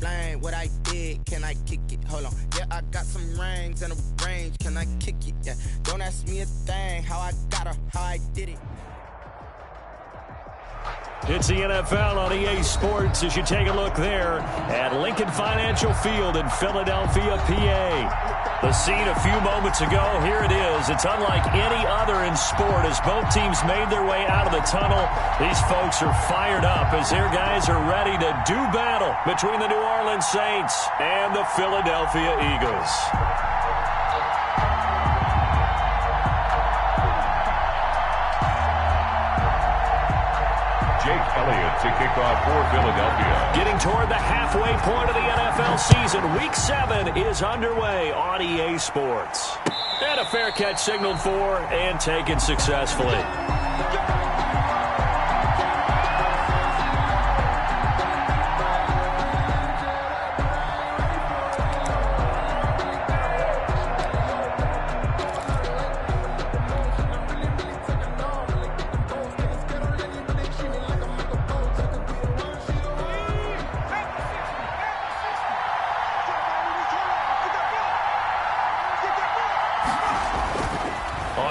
explain what I did. Can I kick it? Hold on. Yeah, I got some rings and a range. Can I kick it? Yeah. Don't ask me a thing. How I got her, how I did it. It's the NFL on EA Sports as you take a look there at Lincoln Financial Field in Philadelphia, PA. The scene a few moments ago, here it is. It's unlike any other in sport as both teams made their way out of the tunnel. These folks are fired up as their guys are ready to do battle between the New Orleans Saints and the Philadelphia Eagles. Elliott to kick off for Philadelphia. Getting toward the halfway point of the NFL season, Week 7 is underway on EA Sports. And a fair catch signaled for and taken successfully.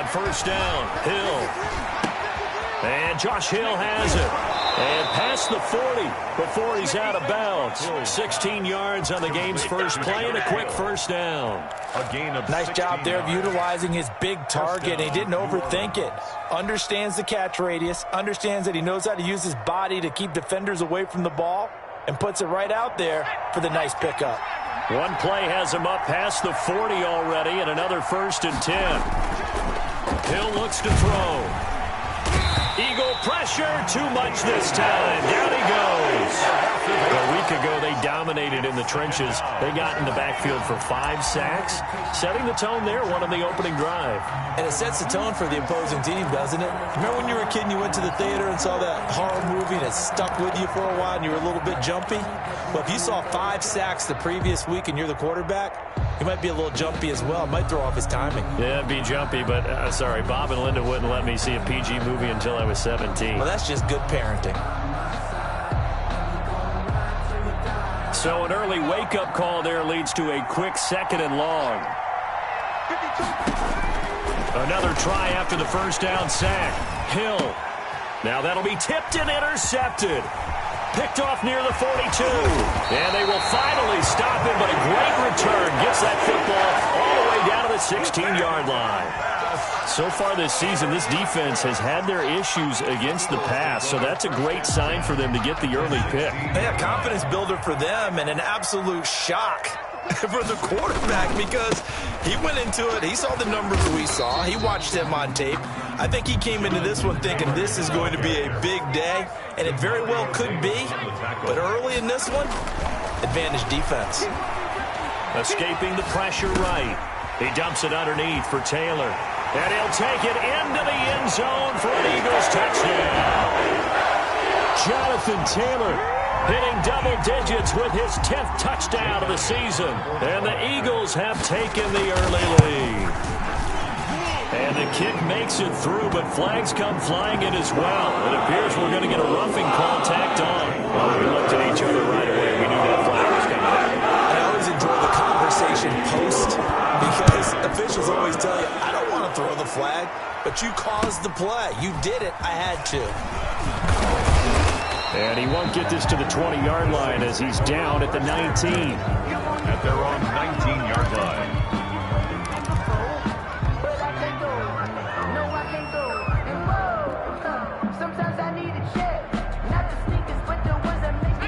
First down, Hill. And Josh Hill has it. And past the 40 before he's out of bounds. 16 yards on the game's first play and a quick first down. A gain of nice job there of utilizing his big target. He didn't overthink it. Understands the catch radius. Understands that he knows how to use his body to keep defenders away from the ball. And puts it right out there for the nice pickup. One play has him up past the 40 already and another 1st and 10. Hill looks to throw. Eagle pressure, too much this time. Down he goes. A week ago, they dominated in the trenches. They got in the backfield for 5 sacks, setting the tone there, one on the opening drive. And it sets the tone for the opposing team, doesn't it? Remember when you were a kid and you went to the theater and saw that horror movie and it stuck with you for a while and you were a little bit jumpy? Well, if you saw 5 sacks the previous week and you're the quarterback, he might be a little jumpy as well. Might throw off his timing. Yeah, it'd be jumpy, but sorry, Bob and Linda wouldn't let me see a PG movie until I was 17. Well, that's just good parenting. So an early wake-up call there leads to a quick 2nd and long. Another try after the first down sack. Hill. Now that'll be tipped and intercepted. Picked off near the 42. And they will finally stop him, but a great return gets that football all the way down to the 16-yard line. So far this season, this defense has had their issues against the pass, so that's a great sign for them to get the early pick. Yeah, confidence builder for them and an absolute shock for the quarterback because he went into it. He saw the numbers we saw. He watched him on tape. I think he came into this one thinking this is going to be a big day, and it very well could be. But early in this one, advantage defense. Escaping the pressure right. He dumps it underneath for Taylor. And he'll take it into the end zone for an Eagles touchdown. Jonathan Taylor hitting double digits with his 10th touchdown of the season. And the Eagles have taken the early lead. And the kick makes it through, but flags come flying in as well. It appears we're going to get a roughing call tacked on. Well, we looked at each other right away. We knew that flag was coming. I always enjoy the conversation post because officials always tell you, I don't want to throw the flag, but you caused the play. You did it. I had to. And he won't get this to the 20-yard line as he's down at the 19. At their own 19-yard line.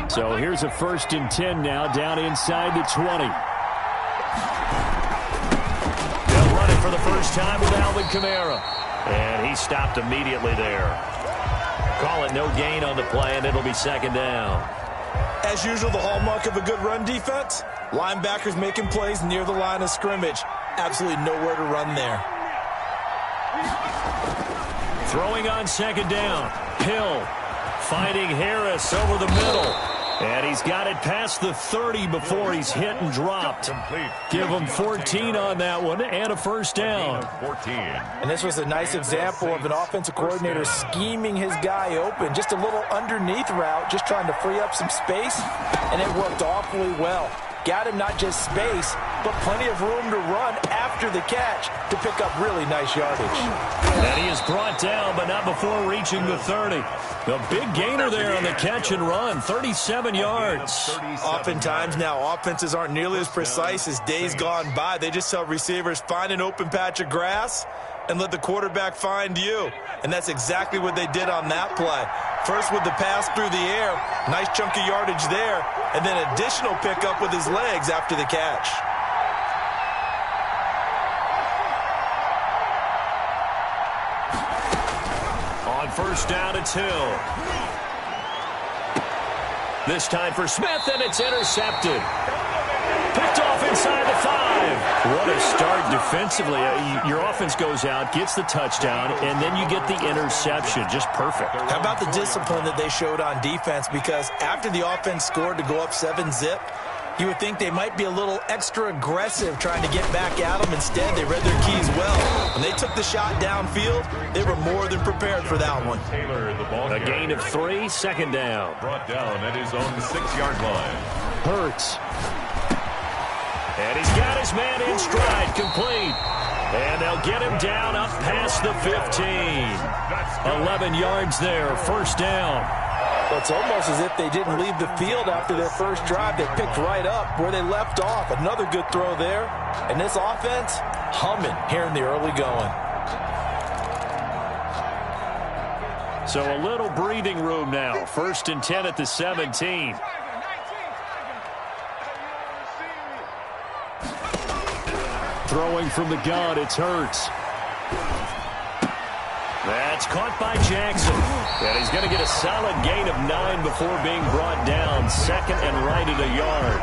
So here's a 1st and 10 now, down inside the 20. They'll run it for the first time with Alvin Kamara. And he stopped immediately there. Call it no gain on the play, and it'll be 2nd down. As usual, the hallmark of a good run defense, linebackers making plays near the line of scrimmage. Absolutely nowhere to run there. Throwing on 2nd down. Hill finding Harris over the middle. And he's got it past the 30 before he's hit and dropped. Complete. Give him 14 on that one and a first down. 14. And this was a nice example of an offensive coordinator scheming his guy open. Just a little underneath route, just trying to free up some space, and it worked awfully well. Got him not just space, but plenty of room to run after the catch to pick up really nice yardage. And he is brought down, but not before reaching the 30. A big gainer there on the catch and run, 37 yards. Oftentimes now, offenses aren't nearly as precise as days gone by. They just tell receivers, find an open patch of grass and let the quarterback find you. And that's exactly what they did on that play. First with the pass through the air, nice chunk of yardage there, and then additional pickup with his legs after the catch. On first down, it's Hill. This time for Smith, and it's intercepted. Picked off inside the 5. What a start defensively. Your offense goes out, gets the touchdown, and then you get the interception. Just perfect. How about the discipline that they showed on defense? Because after the offense scored to go up 7-zip, you would think they might be a little extra aggressive trying to get back at them. Instead, they read their keys well. When they took the shot downfield, they were more than prepared for that one. Taylor, the ball A gain of 3, second down. brought down at his own 6-yard line. Hurts. And he's got his man in stride, complete. And they'll get him down up past the 15. 11 yards there, first down. Well, it's almost as if they didn't leave the field after their first drive. They picked right up where they left off. Another good throw there. And this offense, humming here in the early going. So a little breathing room now. First and 10 at the 17. Throwing from the gun, it's Hurts. That's caught by Jackson. And he's going to get a solid gain of 9 before being brought down. Second and right at a yard.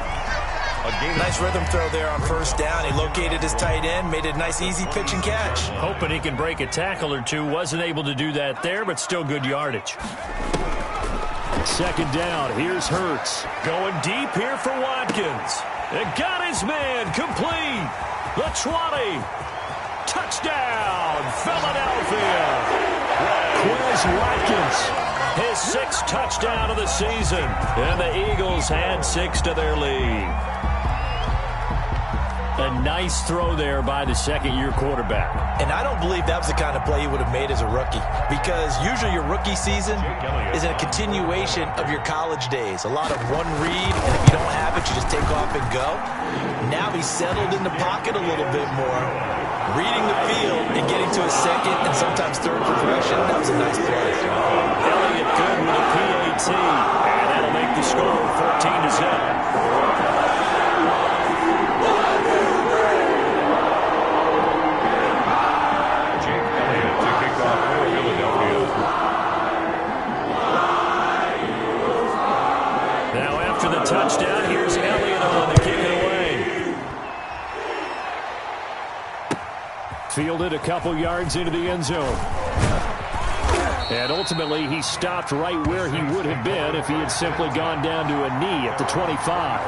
Nice rhythm throw there on first down. He located his tight end, made a nice easy pitch and catch. Hoping he can break a tackle or two. Wasn't able to do that there, but still good yardage. Second down, here's Hurts. Going deep here for Watkins. And got his man complete. The 20. Touchdown, Philadelphia. Quez Watkins, his 6th touchdown of the season. And the Eagles had 6 to their lead. A nice throw there by the second-year quarterback. And I don't believe that was the kind of play he would have made as a rookie, because usually your rookie season is a continuation of your college days. A lot of one read, and if you don't have it, you just take off and go. Now he's settled in the pocket a little bit more, reading the field and getting to his second and sometimes third progression. That was a nice play. Elliott good with a PAT, and that'll make the score 14-0. Touchdown. Here's Elliott on to kick it away. Fielded a couple yards into the end zone. And ultimately, he stopped right where he would have been if he had simply gone down to a knee at the 25.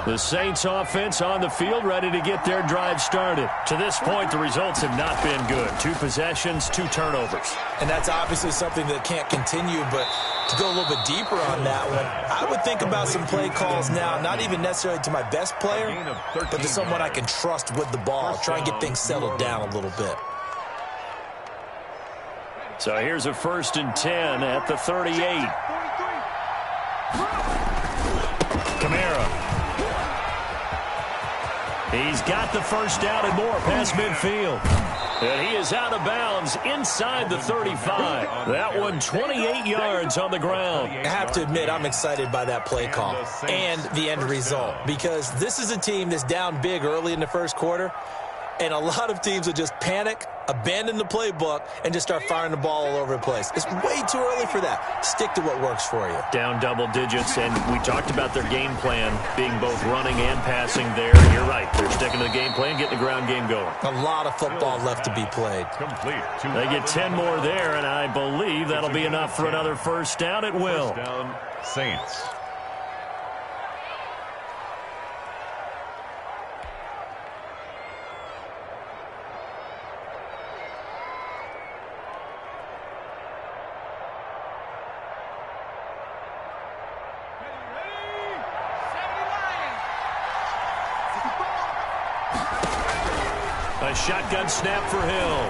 The Saints offense on the field, ready to get their drive started. To this point, the results have not been good. 2 possessions, 2 turnovers. And that's obviously something that can't continue, but to go a little bit deeper on that one, I would think about some play calls now, not even necessarily to my best player, but to someone I can trust with the ball. Try and get things settled down a little bit. So here's a 1st and 10 at the 38. Kamara. He's got the first down and more past midfield. And he is out of bounds inside the 35. That one 28 yards on the ground. I have to admit, I'm excited by that play call and the end result, because this is a team that's down big early in the first quarter, and a lot of teams will just panic, abandon the playbook, and just start firing the ball all over the place. It's way too early for that. Stick to what works for you. Down double digits, and we talked about their game plan being both running and passing there. You're right. They're sticking to the game plan, getting the ground game going. A lot of football left to be played. They get 10 more there, and I believe that'll be enough for another first down. It will. First down, Saints. A shotgun snap for Hill.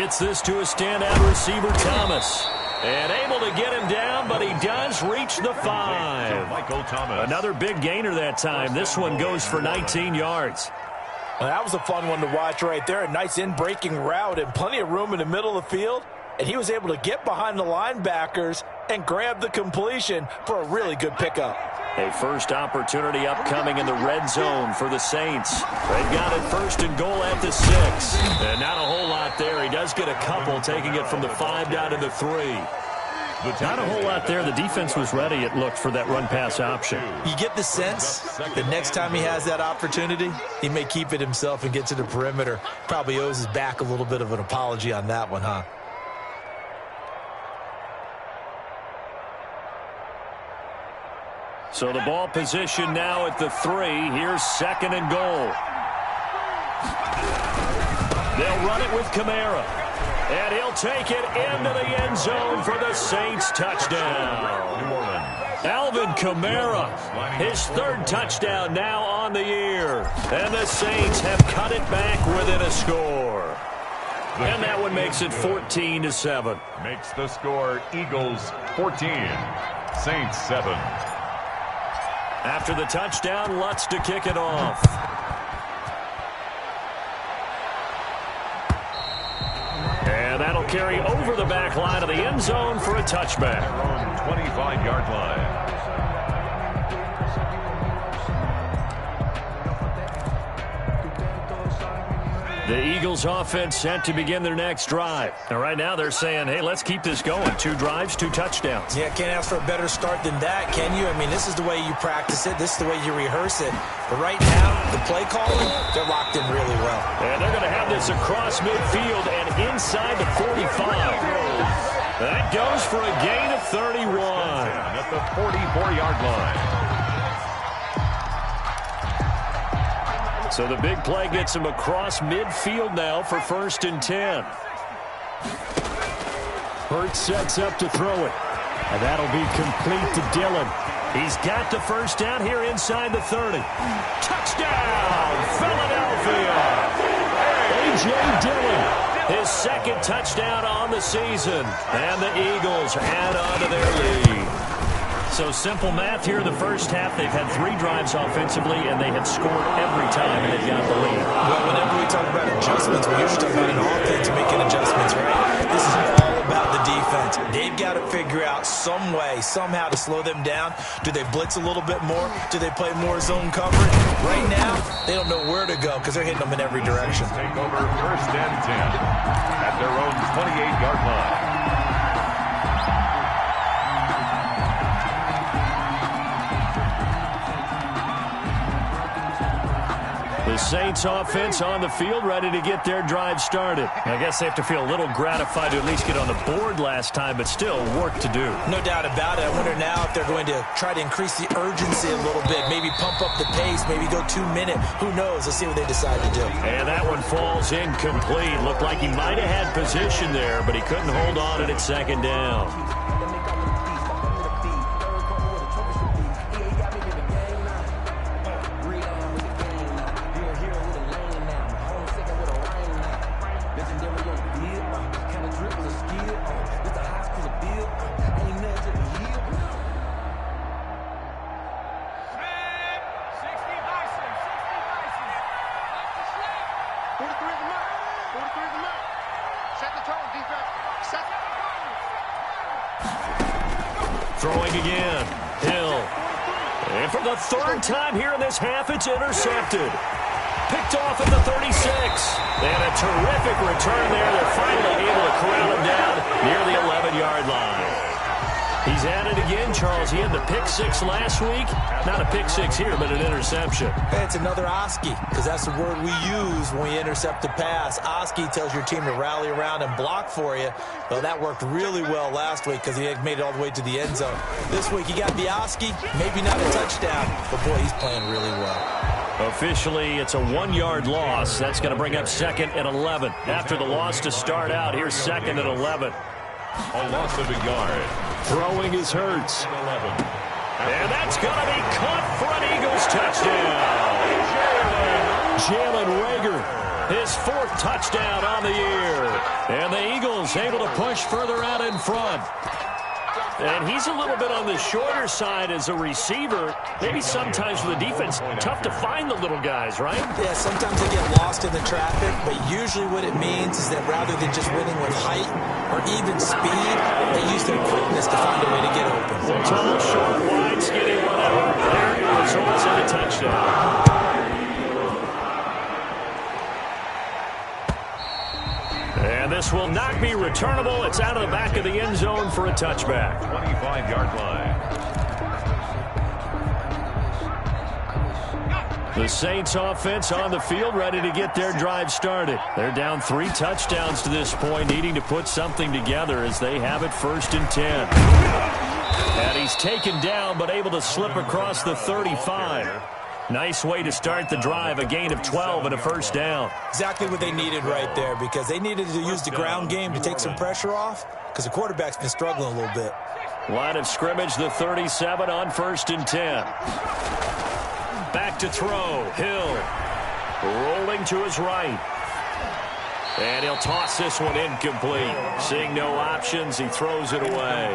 Gets this to a standout receiver, Thomas. And able to get him down, but he does reach the 5. Michael Thomas. Another big gainer that time. This one goes for 19 yards. Well, that was a fun one to watch right there. A nice in-breaking route and plenty of room in the middle of the field. And he was able to get behind the linebackers and grab the completion for a really good pickup. A first opportunity upcoming in the red zone for the Saints. They've got it 1st and goal at the 6. And not a whole lot there. He does get a couple, taking it from the 5 down to the 3. Not a whole lot there. The defense was ready, it looked, for that run-pass option. You get the sense that next time he has that opportunity, he may keep it himself and get to the perimeter. Probably owes his back a little bit of an apology on that one, huh? So the ball position now at the 3. Here's 2nd and goal. They'll run it with Kamara. And he'll take it into the end zone for the Saints touchdown. Alvin Kamara, his 3rd touchdown now on the year. And the Saints have cut it back within a score. And that one makes it 14-7. Makes the score Eagles 14, Saints 7. After the touchdown, Lutz to kick it off. And that'll carry over the back line of the end zone for a touchback. Their own 25-yard line. The Eagles offense set to begin their next drive. And right now they're saying, hey, let's keep this going. 2 drives, 2 touchdowns. Yeah, can't ask for a better start than that, can you? I mean, this is the way you practice it. This is the way you rehearse it. But right now, the play calling, they're locked in really well. And they're going to have this across midfield and inside the 45. That goes for a gain of 31. At the 44-yard line. So the big play gets him across midfield now for 1st and 10. Hurts sets up to throw it. And that'll be complete to Dillon. He's got the first down here inside the 30. Touchdown, Philadelphia! A.J. Dillon, his 2nd touchdown on the season. And the Eagles add on to their lead. So simple math here in the first half. They've had 3 drives offensively, and they have scored every time, and they've got the lead. Well, whenever we talk about adjustments, we usually talk about an offense making adjustments, right? This is all about the defense. They've got to figure out some way, somehow to slow them down. Do they blitz a little bit more? Do they play more zone coverage? Right now, they don't know where to go because they're hitting them in every direction. Take over 1st and 10 at their own 28-yard line. The Saints offense on the field, ready to get their drive started. I guess they have to feel a little gratified to at least get on the board last time, but still work to do. No doubt about it. I wonder now if they're going to try to increase the urgency a little bit, maybe pump up the pace, maybe go 2 minute. Who knows? Let's see what they decide to do. And that one falls incomplete. Looked like he might have had position there, but he couldn't hold on at second down. Throwing again. Hill. And for the third time here in this half, it's intercepted. Picked off at the 36. And a terrific return there. They're finally able to corral him down near the 11-yard line. He's at it again, Charles. He had the pick six last week. Not a pick six here, but an interception. Hey, it's another Oski, because that's the word we use when we intercept a pass. Oski tells your team to rally around and block for you. Well, that worked really well last week because he had made it all the way to the end zone. This week, he got the Oski, maybe not a touchdown, but boy, he's playing really well. Officially, it's a 1-yard loss. That's going to bring up 2nd and 11. After the loss to start out, here's 2nd and 11. A loss of a yard. Throwing is Hurts. 11. And that's going to be caught for an Eagles touchdown. Jalen Reagor, his 4th touchdown on the year. And the Eagles able to push further out in front. And he's a little bit on the shorter side as a receiver. Maybe sometimes for the defense, tough to find the little guys, right? Yeah, sometimes they get lost in the traffic, but usually what it means is that rather than just winning with height or even speed, they use their quickness to find a way to get open. Well, tall, short, wide, skinny, whatever. There results in a touchdown. And this will not be returnable. It's out of the back of the end zone for a touchback. 25-yard line. The Saints offense on the field, ready to get their drive started. They're down 3 touchdowns to this point, needing to put something together as they have it 1st and 10. And he's taken down, but able to slip across the 35. Nice way to start the drive, a gain of 12 and a 1st down. Exactly what they needed right there, because they needed to use the ground game to take some pressure off, because the quarterback's been struggling a little bit. Line of scrimmage, the 37 on 1st and 10. Back to throw, Hill. Rolling to his right. And he'll toss this one incomplete. Seeing no options, he throws it away.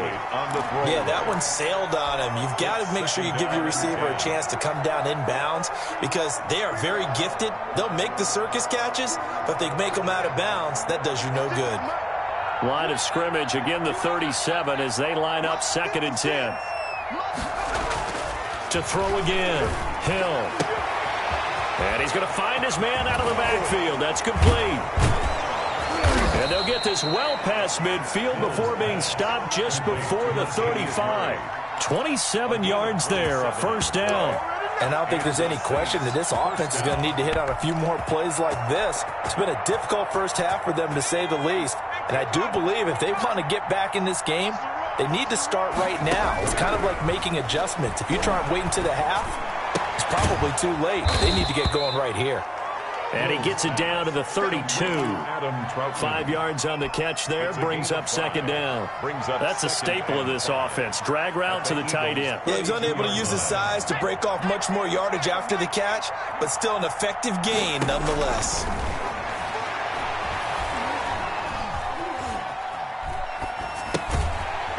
Yeah, that one sailed on him. You've got to make sure you give your receiver a chance to come down inbounds because they are very gifted. They'll make the circus catches, but if they make them out of bounds, that does you no good. Line of scrimmage, again the 37 as they line up 2nd and 10. To throw again, Hill. And he's going to find his man out of the backfield. That's complete. And they'll get this well past midfield before being stopped just before the 35. 27 yards there, a 1st down. And I don't think there's any question that this offense is going to need to hit on a few more plays like this. It's been a difficult first half for them, to say the least. And I do believe if they want to get back in this game, they need to start right now. It's kind of like making adjustments. If you try and wait until the half, it's probably too late. They need to get going right here. And he gets it down to the 32. 5 yards on the catch there, brings up 2nd down. That's a staple of this offense. Drag route to the tight end. Yeah, he was unable to use his size to break off much more yardage after the catch, but still an effective gain nonetheless.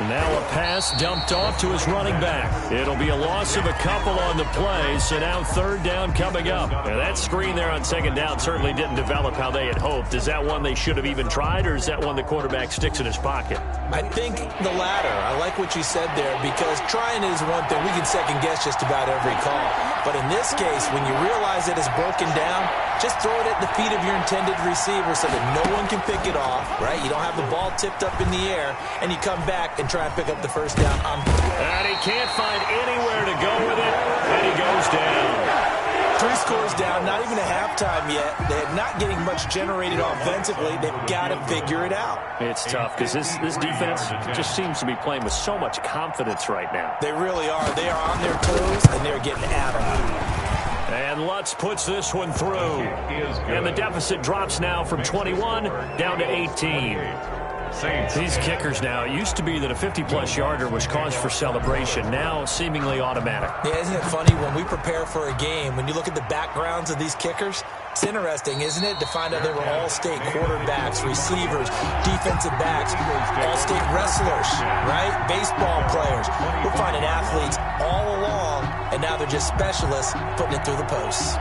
Now a pass dumped off to his running back. It'll be a loss of a couple on the play, so now 3rd down coming up. Now that screen there on 2nd down certainly didn't develop how they had hoped. Is that one they should have even tried, or is that one the quarterback sticks in his pocket? I think the latter. I like what you said there, because trying is one thing. We can second-guess just about every call. But in this case, when you realize that it's broken down, just throw it at the feet of your intended receiver so that no one can pick it off, right? You don't have the ball tipped up in the air, and you come back and try and pick up the 1st down. And he can't find anywhere to go with it, and he goes down. 3 scores down not even a halftime yet. They're not getting much generated offensively. They've got to figure it out. It's tough because this defense just seems to be playing with so much confidence right now. They really are. They are on their toes, and they're getting at them. And Lutz puts this one through. And the deficit drops now from 21 down to 18. These kickers now, it used to be that a 50-plus yarder was cause for celebration. Now, seemingly automatic. Yeah, isn't it funny when we prepare for a game, when you look at the backgrounds of these kickers, it's interesting, isn't it, to find out they were all-state quarterbacks, receivers, defensive backs, all-state wrestlers, right? Baseball players. We're finding athletes all along, and now they're just specialists putting it through the posts.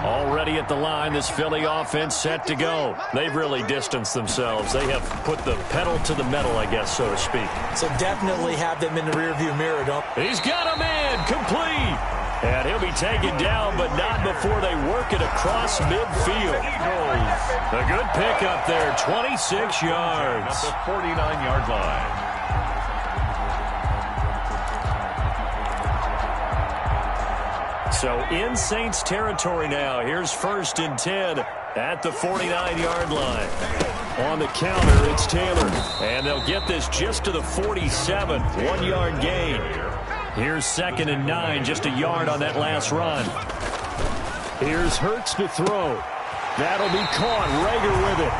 Already at the line, this Philly offense set to go. They've really distanced themselves. They have put the pedal to the metal, I guess, so to speak. So definitely have them in the rearview mirror, don't they? He's got a man, complete. And he'll be taken down, but not before they work it across midfield. A good pickup there, 26 yards. At the 49-yard line. So in Saints territory now. Here's 1st and 10 at the 49-yard line. On the counter, it's Taylor. And they'll get this just to the 47. 1-yard gain. Here's 2nd and 9, just a yard on that last run. Here's Hurts to throw. That'll be caught. Rager with it.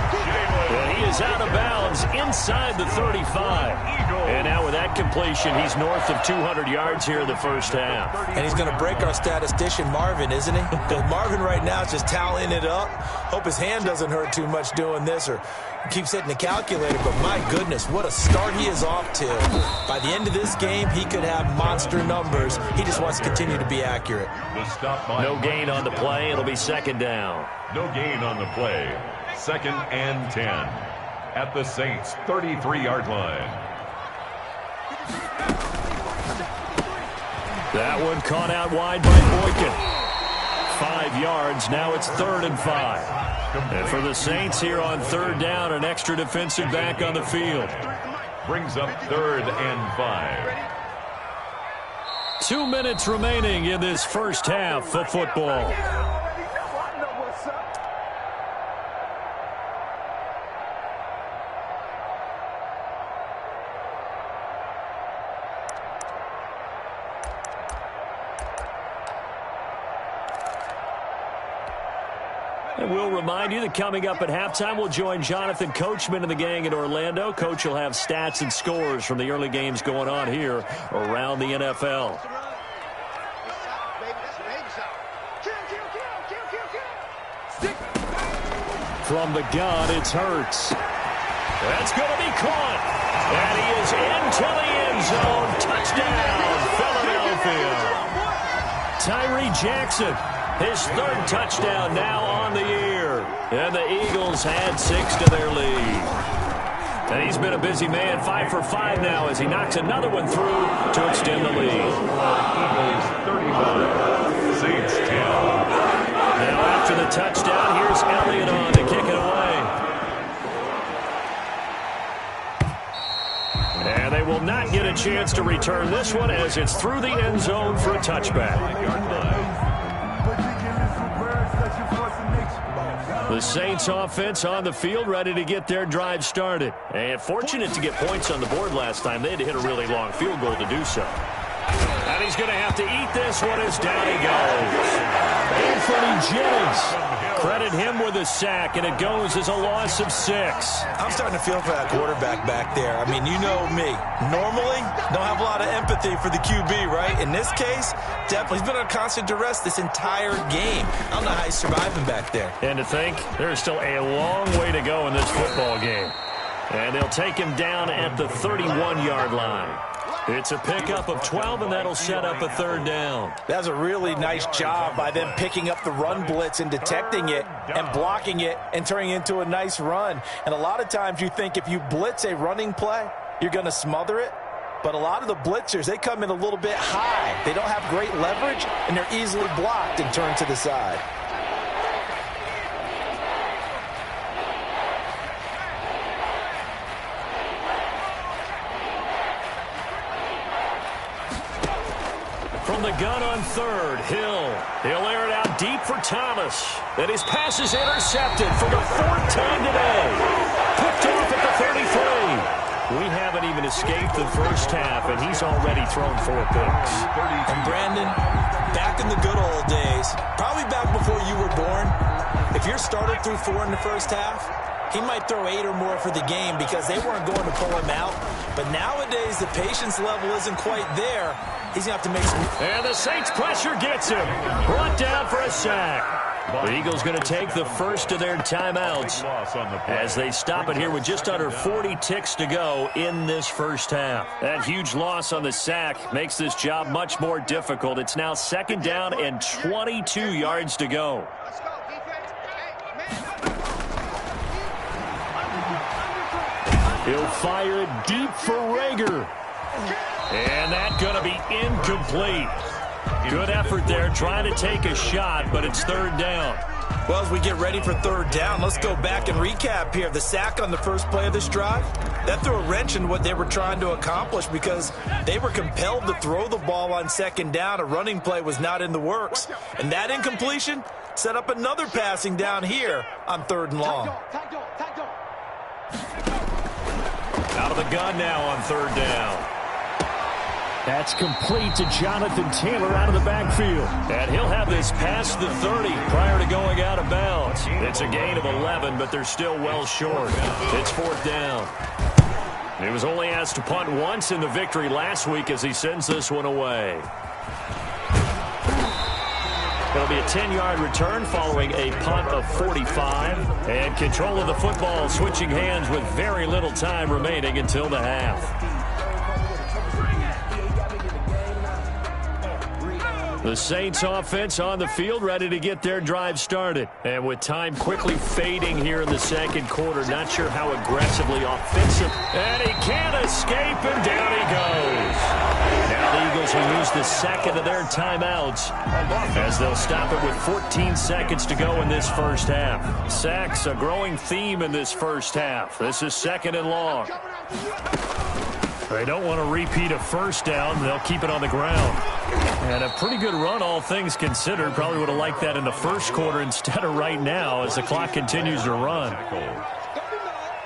And he is out of bounds inside the 35. And now with that completion, he's north of 200 yards here in the first half. And he's going to break our statistician, Marvin, isn't he? Because Marvin right now is just tallying it up. Hope his hand doesn't hurt too much doing this or keeps hitting the calculator. But my goodness, what a start he is off to. By the end of this game, he could have monster numbers. He just wants to continue to be accurate. No gain on the play. It'll be 2nd down. No gain on the play. 2nd and 10 at the Saints' 33-yard line. That one caught out wide by Boykin. 5 yards. Now it's 3rd and 5. And for the Saints here on 3rd down, an extra defensive back on the field. Brings up 3rd and 5. 2 minutes remaining in this first half of football. And we'll remind you that coming up at halftime, we'll join Jonathan Coachman and the gang in Orlando. Coach will have stats and scores from the early games going on here around the NFL. From the gun, it's Hurts. That's going to be caught. And he is into the end zone. Touchdown, Philadelphia. Tyree Jackson. His 3rd touchdown now on the year. And the Eagles had 6 to their lead. And he's been a busy man, 5 for 5 now as he knocks another one through to extend the lead. Eagles 35, Saints 10. Now after the touchdown, here's Elliott on to kick it away. And they will not get a chance to return this one as it's through the end zone for a touchback. The Saints offense on the field, ready to get their drive started. And fortunate to get points on the board last time. They had to hit a really long field goal to do so. And he's going to have to eat this one as down he goes. Anthony Jennings. Credit him with a sack, and it goes as a loss of 6. I'm starting to feel for that quarterback back there. I mean, you know me. Normally, don't have a lot of empathy for the QB, right? In this case, definitely. He's been under constant duress this entire game. I don't know how he's surviving back there. And to think, there's still a long way to go in this football game. And they'll take him down at the 31-yard line. It's a pickup of 12, and that'll set up a 3rd down. That was a really nice job by them picking up the run blitz and detecting it and blocking it and turning it into a nice run. And a lot of times you think if you blitz a running play, you're going to smother it. But a lot of the blitzers, they come in a little bit high. They don't have great leverage, and they're easily blocked and turned to the side. From the gun on third, Hill. He'll air it out deep for Thomas. And his pass is intercepted for the fourth time today. Picked off at the 33. We haven't even escaped the first half, and he's already thrown 4 picks. And Brandon, back in the good old days, probably back before you were born, if your starter threw 4 in the first half, he might throw 8 or more for the game because they weren't going to pull him out. But nowadays, the patience level isn't quite there. He's going to have to make some... And the Saints pressure gets him. Brought down for a sack. The Eagles going to take the first of their timeouts as they stop it here with just under 40 ticks to go in this first half. That huge loss on the sack makes this job much more difficult. It's now 2nd down and 22 yards to go. He'll fire it deep for Rager. And that's going to be incomplete. Good effort there, trying to take a shot, but it's 3rd down. Well, as we get ready for 3rd down, let's go back and recap here. The sack on the first play of this drive, that threw a wrench in what they were trying to accomplish because they were compelled to throw the ball on 2nd down. A running play was not in the works. And that incompletion set up another passing down here on 3rd and long. Out of the gun now on 3rd down. That's complete to Jonathan Taylor out of the backfield. And he'll have this past the 30 prior to going out of bounds. It's a gain of 11, but they're still well short. It's 4th down. He was only asked to punt once in the victory last week as he sends this one away. It'll be a 10-yard return following a punt of 45. And control of the football switching hands with very little time remaining until the half. The Saints offense on the field ready to get their drive started. And with time quickly fading here in the 2nd quarter, not sure how aggressively offensive. And he can't escape, and down he goes. Now the Eagles will use the 2nd of their timeouts as they'll stop it with 14 seconds to go in this first half. Sacks, a growing theme in this first half. This is 2nd and long. They don't want to repeat a first down. They'll keep it on the ground. And a pretty good run, all things considered. Probably would have liked that in the first quarter instead of right now as the clock continues to run.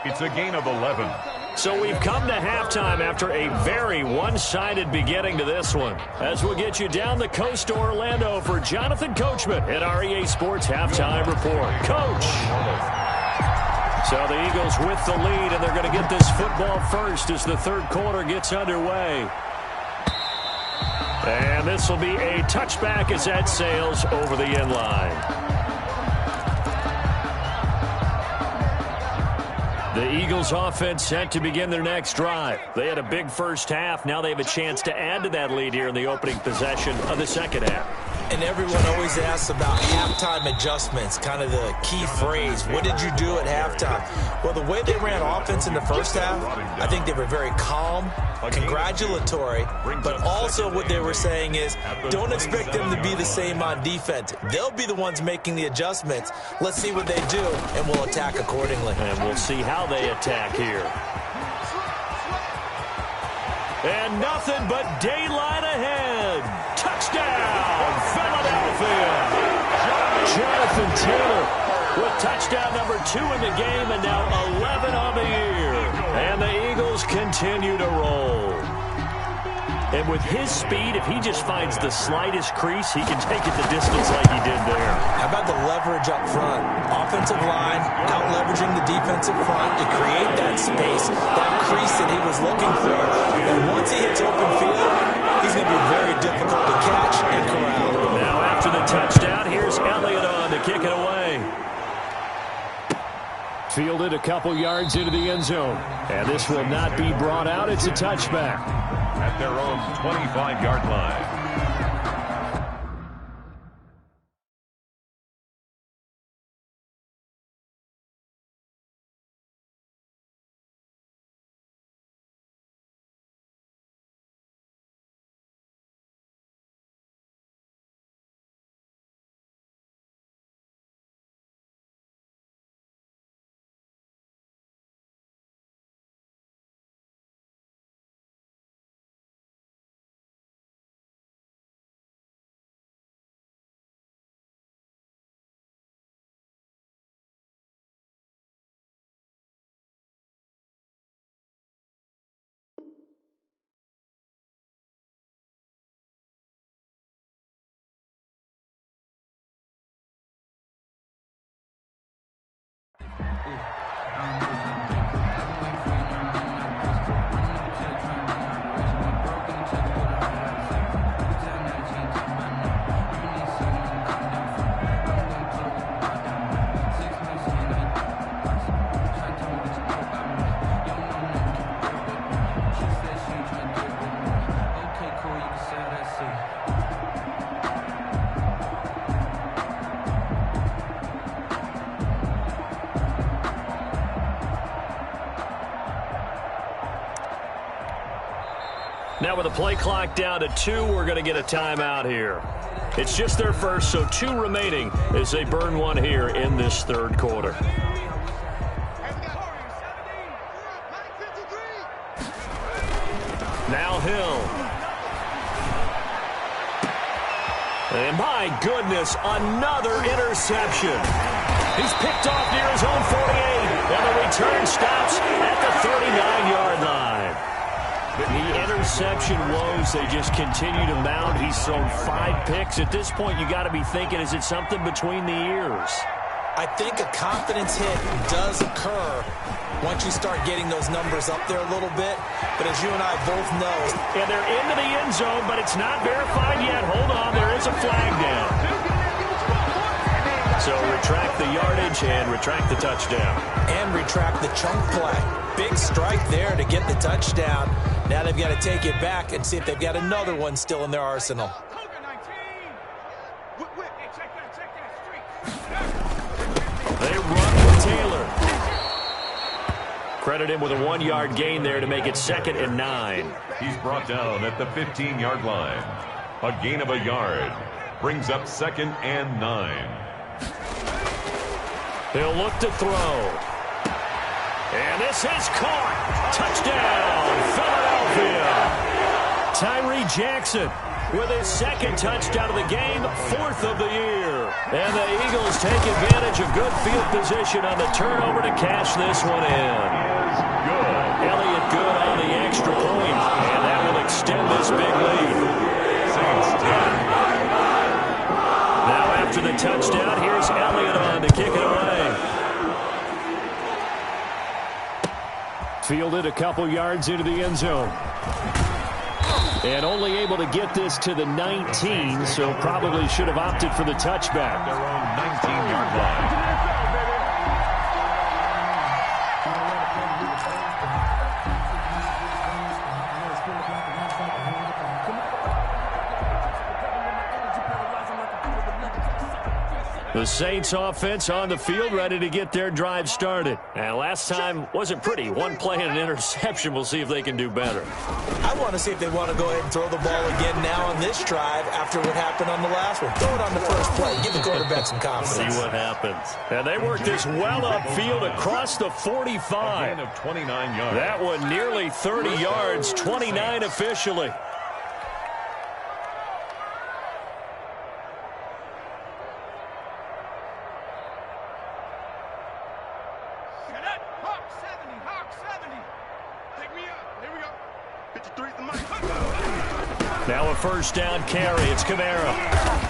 It's a gain of 11. So we've come to halftime after a very one-sided beginning to this one. As we'll get you down the coast to Orlando for Jonathan Coachman at our EA Sports Halftime Report. Coach! So the Eagles with the lead, and they're going to get this football first as the 3rd quarter gets underway. And this will be a touchback as that sails over the end line. The Eagles offense set to begin their next drive. They had a big first half. Now they have a chance to add to that lead here in the opening possession of the 2nd half. And everyone always asks about halftime adjustments, kind of the key phrase. What did you do at halftime? Well, the way they ran offense in the first half, I think they were very calm, congratulatory, but also what they were saying is don't expect them to be the same on defense. They'll be the ones making the adjustments. Let's see what they do, and we'll attack accordingly. And we'll see how they attack here. And nothing but daylight ahead. Touchdown, Philadelphia. Jonathan Taylor with touchdown number 2 in the game and now 11 on the year. And the Eagles continue to roll. And with his speed, if he just finds the slightest crease, he can take it the distance like he did there. How about the leverage up front? Offensive line, out-leveraging the defensive front to create that space, that crease that he was looking for. And once he hits open field, he's going to be very difficult to catch and corral. Now after the touchdown, here's Elliott on to kick it away. Fielded a couple yards into the end zone. And this will not be brought out. It's a touchback. At their own 25-yard line. Now with the play clock down to 2, we're going to get a timeout here. It's just their first, so 2 remaining as they burn one here in this third quarter. Now Hill. And my goodness, another interception. He's picked off near his own 48, and the return stops at the 39-yard line. The interception woes, they just continue to mount. He's thrown 5 picks. At this point, you got to be thinking, is it something between the ears? I think a confidence hit does occur once you start getting those numbers up there a little bit. But as you and I both know, and they're into the end zone, but it's not verified yet. Hold on, there is a flag down. So retract the yardage and retract the touchdown. And retract the chunk play. Big strike there to get the touchdown. Now they've got to take it back and see if they've got another one still in their arsenal. They run with Taylor. Credit him with a 1-yard gain there to make it 2nd and 9. He's brought down at the 15-yard line. A gain of a yard brings up 2nd and 9. He'll look to throw. And this is caught. Touchdown, Philadelphia. Tyree Jackson with his 2nd touchdown of the game, 4th of the year. And the Eagles take advantage of good field position on the turnover to cash this one in. Elliott good on the extra point, and that will extend this big lead. Saints 10. Now after the touchdown, here's Elliott on to kick it away. Fielded a couple yards into the end zone. And only able to get this to the 19, so probably should have opted for the touchback. Their own 19-yard line. The Saints offense on the field, ready to get their drive started. And last time wasn't pretty. 1 play and an interception. We'll see if they can do better. I want to see if they want to go ahead and throw the ball again now on this drive after what happened on the last one. Throw it on the first play. Give the quarterback some confidence. See what happens. And they work this well upfield across the 45. A gain of 29 yards. That one nearly 30 yards, 29 officially. Now a first down carry. It's Kamara.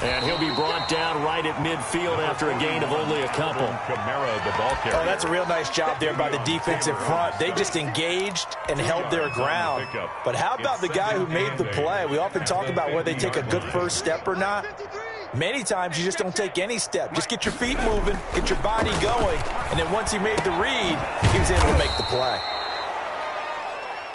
And he'll be brought down right at midfield after a gain of only a couple. Kamara, the ball carrier. Oh, that's a real nice job there by the defensive front. They just engaged and held their ground. But how about the guy who made the play? We often talk about whether they take a good first step or not. Many times you just don't take any step. Just get your feet moving, get your body going, and then once he made the read, he was able to make the play.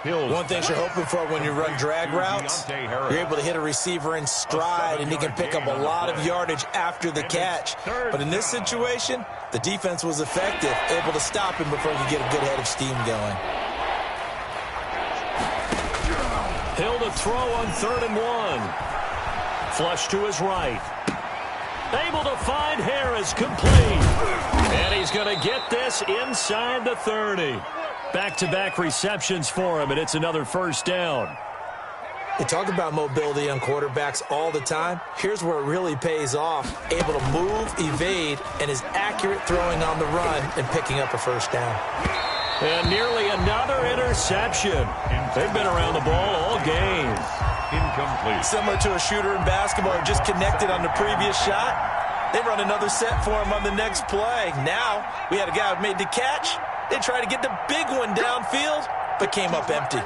One thing you're hoping for when you run drag routes, you're able to hit a receiver in stride, and he can pick up a lot of yardage after the catch. But in this situation, the defense was effective, able to stop him before he could get a good head of steam going. Hill to throw on 3rd and 1. Flush to his right. Able to find Harris, complete. And he's going to get this inside the 30. Back-to-back receptions for him, and it's another first down. They talk about mobility on quarterbacks all the time. Here's where it really pays off. Able to move, evade, and is accurate throwing on the run and picking up a first down. And nearly another interception. They've been around the ball all game. Incomplete. Similar to a shooter in basketball who just connected on the previous shot. They run another set for him on the next play. Now, we had a guy who made the catch. They tried to get the big one downfield, but came up empty.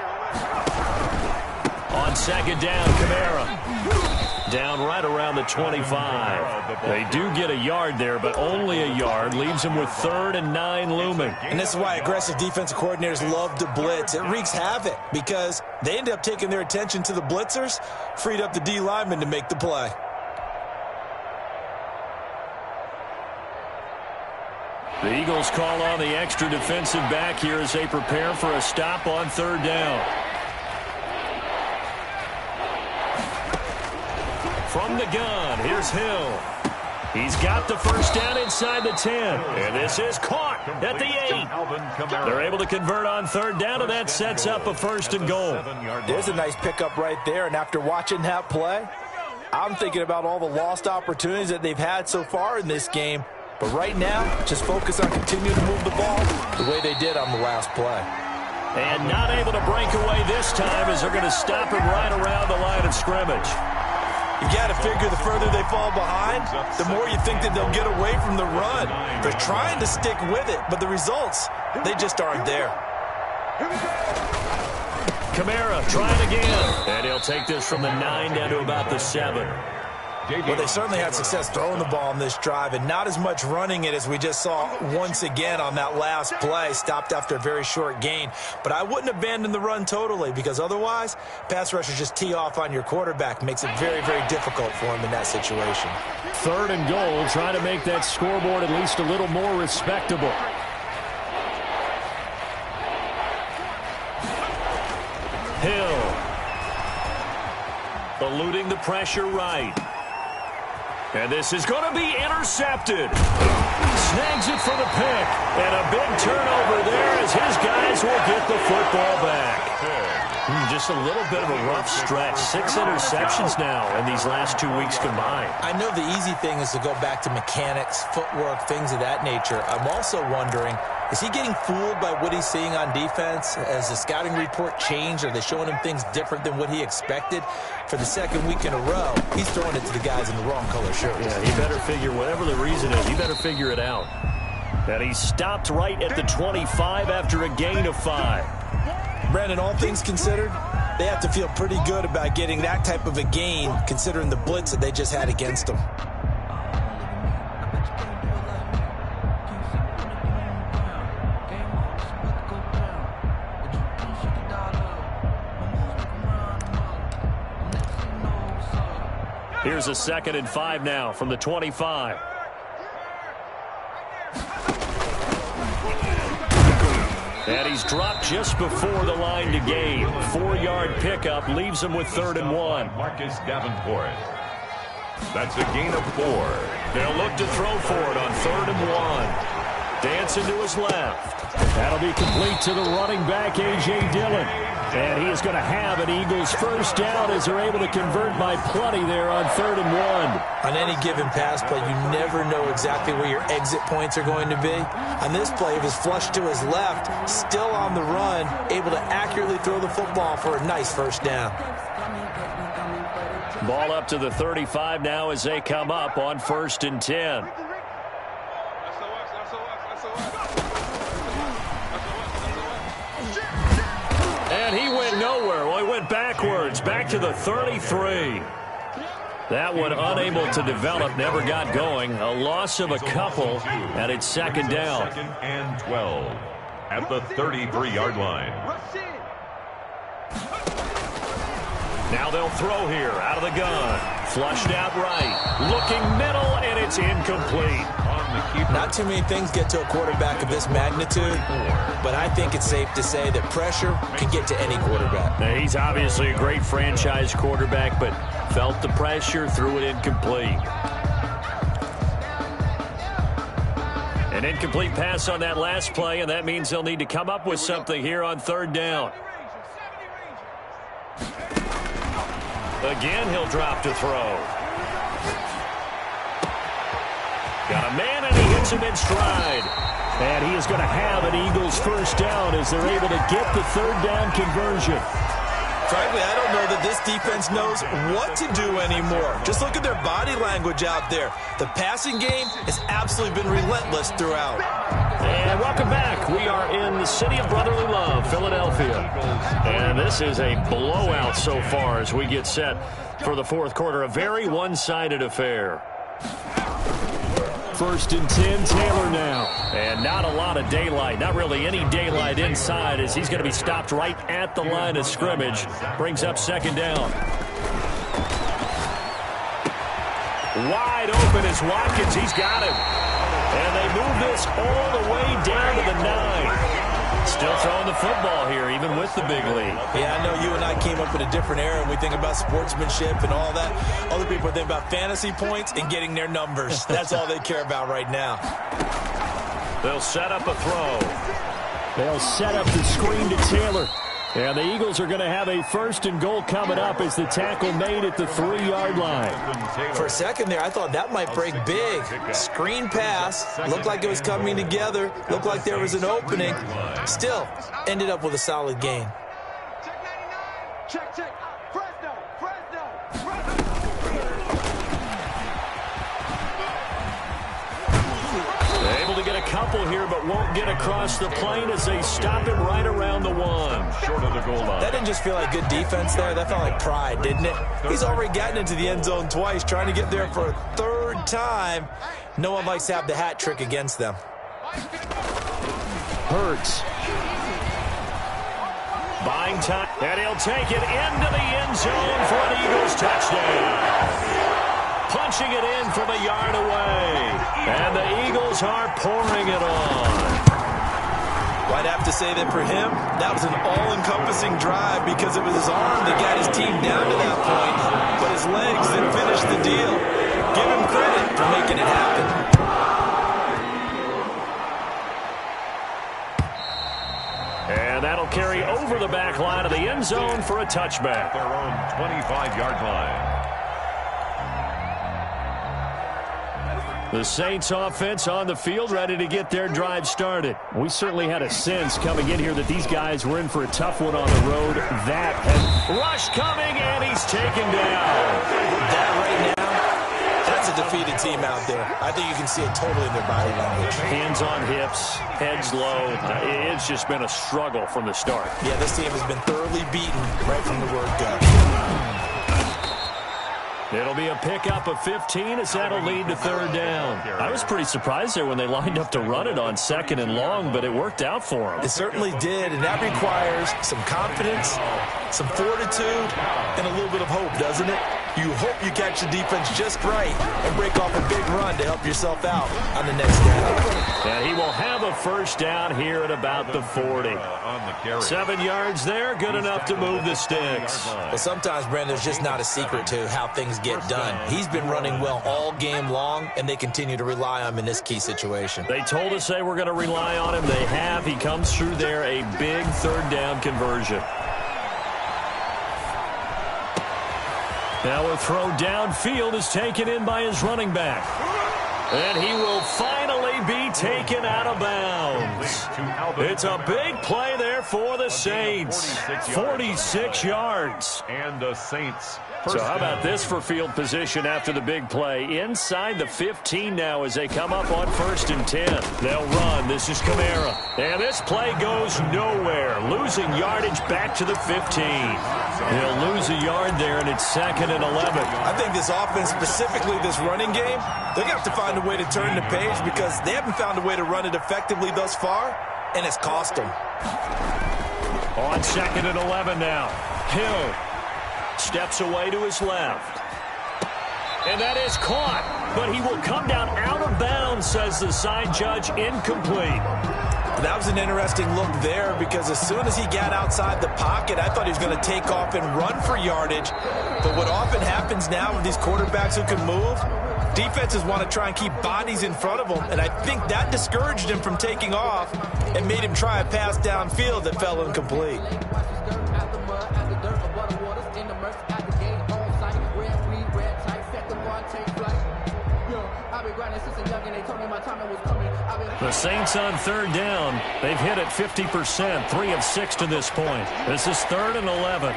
On second down, Kamara. Down right around the 25. They do get a yard there, but only a yard. Leaves them with 3rd and 9 looming. And this is why aggressive defensive coordinators love to blitz. It wreaks havoc because they end up taking their attention to the blitzers, freed up the D lineman to make the play. The Eagles call on the extra defensive back here as they prepare for a stop on 3rd down. From the gun, here's Hill. He's got the first down inside the 10. And this is caught at the 8. They're able to convert on 3rd down, and that sets up a 1st and goal. There's a nice pickup right there, and after watching that play, I'm thinking about all the lost opportunities that they've had so far in this game. But right now, just focus on continuing to move the ball the way they did on the last play. And not able to break away this time as they're going to stop him right around the line of scrimmage. You got to figure the further they fall behind, the more you think that they'll get away from the run. They're trying to stick with it, but the results, they just aren't there. Kamara trying again. And he'll take this from the 9 down to about the 7. Well, they certainly had success throwing the ball on this drive and not as much running it as we just saw once again on that last play. Stopped after a very short gain. But I wouldn't abandon the run totally because otherwise, pass rushers just tee off on your quarterback. Makes it very, very difficult for him in that situation. 3rd and goal, trying to make that scoreboard at least a little more respectable. Hill. Eluding the pressure right. And this is going to be intercepted. Snags it for the pick. And a big turnover there as his guys will get the football back. Just a little bit of a rough stretch. 6 interceptions now in these last 2 weeks combined. I know the easy thing is to go back to mechanics, footwork, things of that nature. I'm also wondering, is he getting fooled by what he's seeing on defense? Has the scouting report changed? Are they showing him things different than what he expected? For the 2nd week in a row, he's throwing it to the guys in the wrong color shirts. Yeah, he better figure, whatever the reason is, he better figure it out. And he stopped right at the 25 after a gain of 5. Brandon, all things considered, they have to feel pretty good about getting that type of a gain considering the blitz that they just had against them. Here's a 2nd and 5 now from the 25. And he's dropped just before the line to gain. 4-yard pickup leaves him with 3rd and 1. Marcus Davenport. That's a gain of 4. They'll look to throw for it on 3rd and 1. Dancing to his left. That'll be complete to the running back, A.J. Dillon. And he is going to have an Eagles 1st down as they're able to convert by plenty there on 3rd and 1. On any given pass play, you never know exactly where your exit points are going to be. On this play, it was flushed to his left, still on the run, able to accurately throw the football for a nice 1st down. Ball up to the 35 now as they come up on 1st and 10. And he went nowhere. Well, he went backwards, back to the 33. That one unable to develop, never got going. A loss of a couple, and it's 2nd down. 2nd and 12 at the 33-yard line. Now they'll throw here out of the gun. Flushed out right. Looking middle, and it's incomplete. Not too many things get to a quarterback of this magnitude, but I think it's safe to say that pressure can get to any quarterback. Now, he's obviously a great franchise quarterback, but felt the pressure, threw it incomplete. An incomplete pass on that last play, and that means they'll need to come up with something here on 3rd down. Again, he'll drop to throw. Got a man, and he hits him in stride. And he is going to have an Eagles 1st down as they're able to get the 3rd down conversion. Frankly, I don't know that this defense knows what to do anymore. Just look at their body language out there. The passing game has absolutely been relentless throughout. And welcome back. We are in the city of brotherly love, Philadelphia. And this is a blowout so far as we get set for the fourth quarter. A very one-sided affair. 1st and 10, Taylor now. And not a lot of daylight, not really any daylight inside as he's going to be stopped right at the line of scrimmage. Brings up 2nd down. Wide open is Watkins. He's got him. And they move this all the way down to the 9. Still throwing the football here, even with the big lead. Yeah, I know you and I came up in a different era, and we think about sportsmanship and all that. Other people think about fantasy points and getting their numbers. That's all they care about right now. They'll set up a throw. They'll set up the screen to Taylor. And the Eagles are going to have a 1st and goal coming up as the tackle made at the 3-yard line. For a second there, I thought that might break big. Screen pass. Looked like it was coming together. Looked like there was an opening. Still, ended up with a solid gain. Check. Fresno. They're able to get a couple here, but won't get across the plane as they stop him right around the 1. Short of the goal line. That didn't just feel like good defense there. That felt like pride, didn't it? He's already gotten into the end zone twice, trying to get there for a 3rd time. No one likes to have the hat trick against them. Hurts. Buying time, and he'll take it into the end zone for an Eagles touchdown. Punching it in from a yard away. And the Eagles are pouring it on. Well, I'd have to say that for him, that was an all-encompassing drive because it was his arm that got his team down to that point, but his legs that finished the deal. Give him credit for making it happen. And that'll carry over the back line of the end zone for a touchback. Their own 25-yard line. The Saints offense on the field, ready to get their drive started. We certainly had a sense coming in here that these guys were in for a tough one on the road. That has rush coming, and he's taken down. That right now, that's a defeated team out there. I think you can see it totally in their body language. Hands on hips, heads low. It's just been a struggle from the start. Yeah, this team has been thoroughly beaten right from the word go. It'll be a pickup of 15 as that'll lead to 3rd down. I was pretty surprised there when they lined up to run it on 2nd and long, but it worked out for them. It certainly did, and that requires some confidence, some fortitude, and a little bit of hope, doesn't it? You hope you catch the defense just right and break off a big run to help yourself out on the next down. And he will have a 1st down here at about the 40. 7 yards there, good enough to move the sticks. Well, sometimes, Brandon, there's just not a secret to how things get done. He's been running well all game long, and they continue to rely on him in this key situation. They told us they were going to rely on him. They have. He comes through there, a big 3rd down conversion. Now a throw downfield is taken in by his running back. And he will finally be taken out of bounds. It's a big play there for the Saints. 46 yards. And the Saints. So how about this for field position after the big play? Inside the 15 now as they come up on 1st and 10. They'll run. This is Kamara. And this play goes nowhere. Losing yardage back to the 15. He'll lose a yard there, and it's 2nd and 11. I think this offense, specifically this running game, they're going to have to find a way to turn the page because they haven't found a way to run it effectively thus far, and it's cost them. On 2nd and 11 now. Hill steps away to his left. And that is caught, but he will come down out of bounds, says the side judge, incomplete. That was an interesting look there because as soon as he got outside the pocket, I thought he was going to take off and run for yardage. But what often happens now with these quarterbacks who can move, defenses want to try and keep bodies in front of them, and I think that discouraged him from taking off and made him try a pass downfield that fell incomplete. The Saints on 3rd down. They've hit it 50%, 3 of 6 to this point. This is 3rd and 11.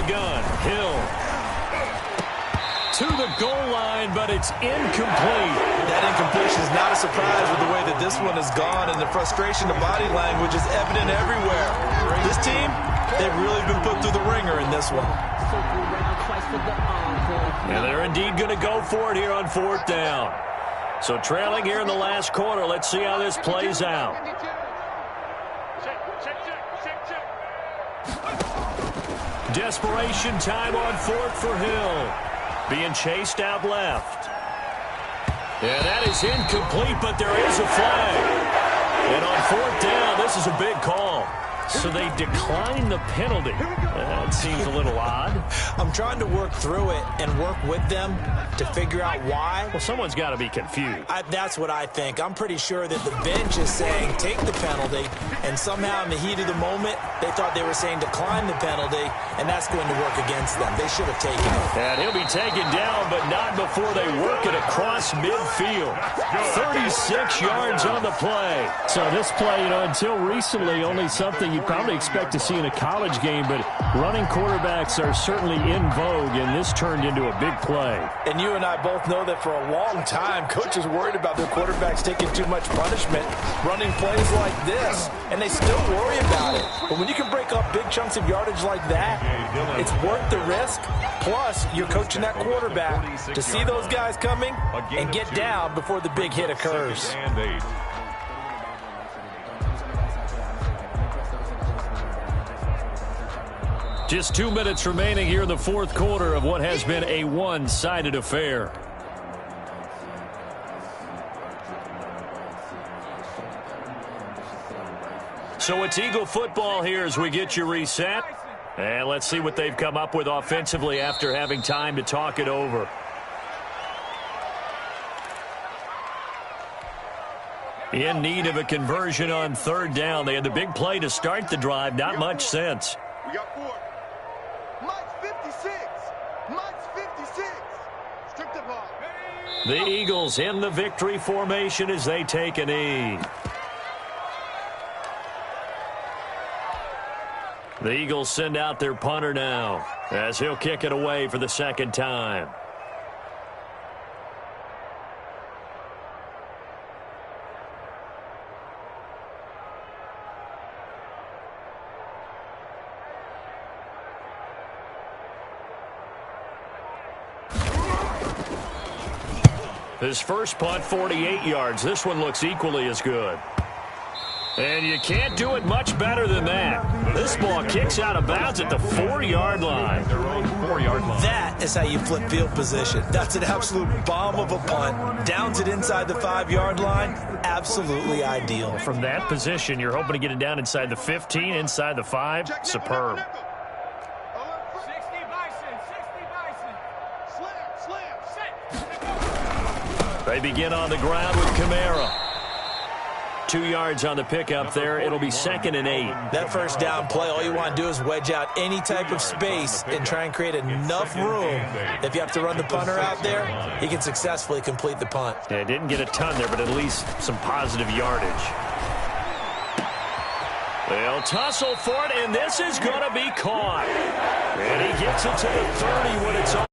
the gun. Hill to the goal line, but it's incomplete. That incompletion is not a surprise with the way that this one has gone, and the frustration of body language is evident everywhere. This team, they've really been put through the ringer in this one. And they're indeed going to go for it here on 4th down. So trailing here in the last quarter. Let's see how this plays out. Desperation time on 4th for Hill. Being chased out left. And that is incomplete, but there is a flag. And on 4th down, this is a big call. So they decline the penalty. That seems a little odd. I'm trying to work through it and work with them to figure out why. Well, someone's got to be confused. That's what I think. I'm pretty sure that the bench is saying take the penalty, and somehow in the heat of the moment, they thought they were saying decline the penalty, and that's going to work against them. They should have taken it. And he'll be taken down, but not before they work it across midfield. 36 yards on the play. So this play, until recently, only something you probably expect to see in a college game, but running quarterbacks are certainly in vogue, and this turned into a big play. And you and I both know that for a long time, coaches worried about their quarterbacks taking too much punishment, running plays like this, and they still worry about it. But when you can break up big chunks of yardage like that, it's worth the risk. Plus, you're coaching that quarterback to see those guys coming and get down before the big hit occurs. Just 2 minutes remaining here in the 4th quarter of what has been a one-sided affair. So it's Eagle football here as we get you reset. And let's see what they've come up with offensively after having time to talk it over. In need of a conversion on 3rd down. They had the big play to start the drive. Not much sense. We got 4. Mike's 56. Mike's 56. Strip the ball. The Eagles in the victory formation as they take a knee. The Eagles send out their punter now as he'll kick it away for the 2nd time. His first punt, 48 yards. This one looks equally as good. And you can't do it much better than that. This ball kicks out of bounds at the 4-yard line. That is how you flip field position. That's an absolute bomb of a punt. Downs it inside the 5-yard line. Absolutely ideal. From that position, you're hoping to get it down inside the 15, inside the 5. Superb. 60 Bison. Slam. They begin on the ground with Kamara. 2 yards on the pickup there. It'll be 2nd and 8. That first down play, all you want to do is wedge out any type of space and try and create enough room. If you have to run the punter out there, he can successfully complete the punt. Yeah, didn't get a ton there, but at least some positive yardage. They'll tussle for it, and this is going to be caught. And he gets it to the 30 when it's on.